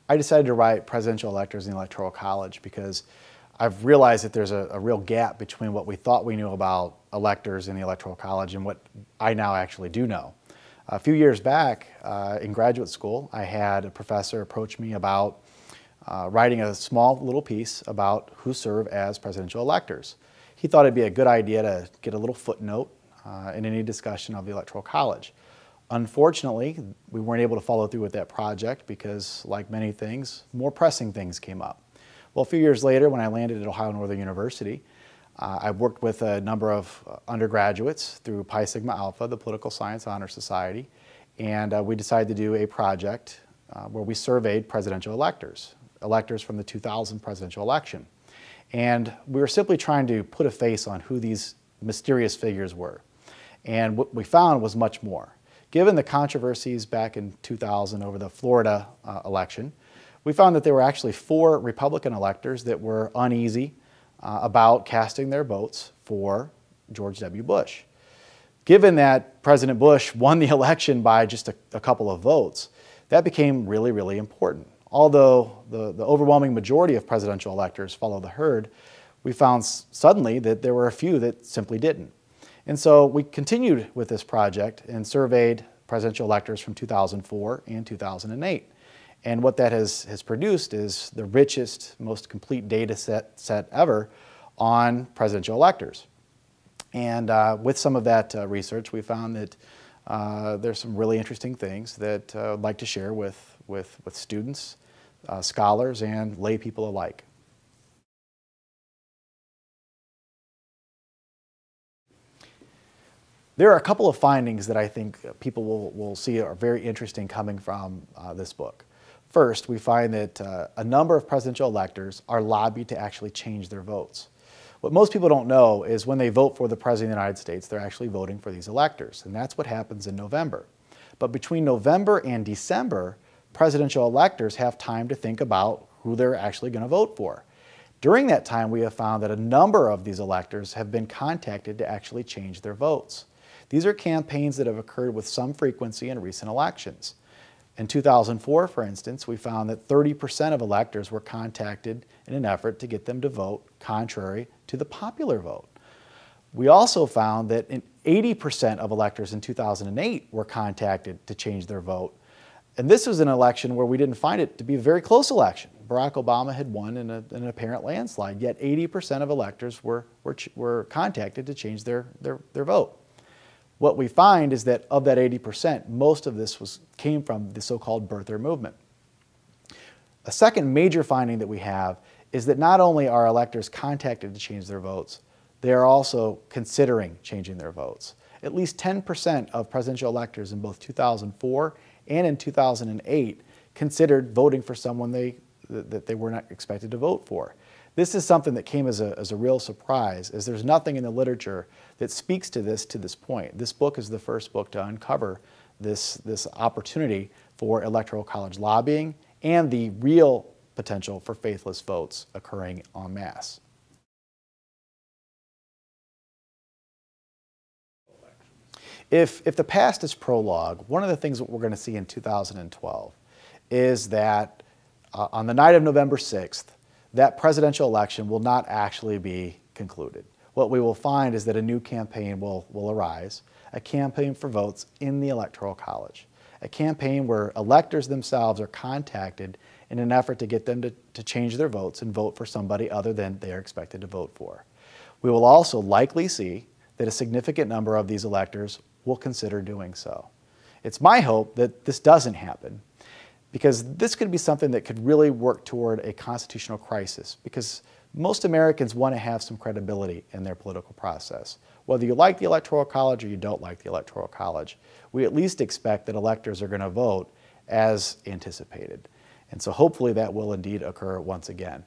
I decided to write Presidential Electors in the Electoral College because I've realized that there's a real gap between what we thought we knew about electors in the Electoral College and what I now actually do know. A few years back in graduate school, I had a professor approach me about writing a small little piece about who serve as presidential electors. He thought it'd be a good idea to get a little footnote in any discussion of the Electoral College. Unfortunately, we weren't able to follow through with that project because, like many things, more pressing things came up. Well, a few years later, when I landed at Ohio Northern University, I worked with a number of undergraduates through Pi Sigma Alpha, the Political Science Honor Society, and we decided to do a project where we surveyed presidential electors from the 2000 presidential election. And we were simply trying to put a face on who these mysterious figures were. And what we found was much more. Given the controversies back in 2000 over the Florida election, we found that there were actually 4 Republican electors that were uneasy about casting their votes for George W. Bush. Given that President Bush won the election by just a couple of votes, that became really, really important. Although the overwhelming majority of presidential electors follow the herd, we found suddenly that there were a few that simply didn't. And so we continued with this project and surveyed presidential electors from 2004 and 2008. And what that has produced is the richest, most complete data set ever on presidential electors. And with some of that research, we found that there's some really interesting things that I'd like to share with students, scholars, and lay people alike. There are a couple of findings that I think people will see are very interesting coming from this book. First, we find that a number of presidential electors are lobbied to actually change their votes. What most people don't know is when they vote for the President of the United States, they're actually voting for these electors, and that's what happens in November. But between November and December, presidential electors have time to think about who they're actually going to vote for. During that time, we have found that a number of these electors have been contacted to actually change their votes. These are campaigns that have occurred with some frequency in recent elections. In 2004, for instance, we found that 30% of electors were contacted in an effort to get them to vote contrary to the popular vote. We also found that 80% of electors in 2008 were contacted to change their vote. And this was an election where we didn't find it to be a very close election. Barack Obama had won in an apparent landslide, yet 80% of electors were contacted to change their vote. What we find is that of that 80%, most of this came from the so-called birther movement. A second major finding that we have is that not only are electors contacted to change their votes, they are also considering changing their votes. At least 10% of presidential electors in both 2004 and in 2008 considered voting for someone that they were not expected to vote for. This is something that came as a real surprise, as there's nothing in the literature that speaks to this point. This book is the first book to uncover this opportunity for Electoral College lobbying and the real potential for faithless votes occurring en masse. If the past is prologue, one of the things that we're going to see in 2012 is that on the night of November 6th, that presidential election will not actually be concluded. What we will find is that a new campaign will arise, a campaign for votes in the Electoral College, a campaign where electors themselves are contacted in an effort to get them to change their votes and vote for somebody other than they are expected to vote for. We will also likely see that a significant number of these electors will consider doing so. It's my hope that this doesn't happen, because this could be something that could really work toward a constitutional crisis, because most Americans want to have some credibility in their political process. Whether you like the Electoral College or you don't like the Electoral College, we at least expect that electors are going to vote as anticipated. And so hopefully that will indeed occur once again.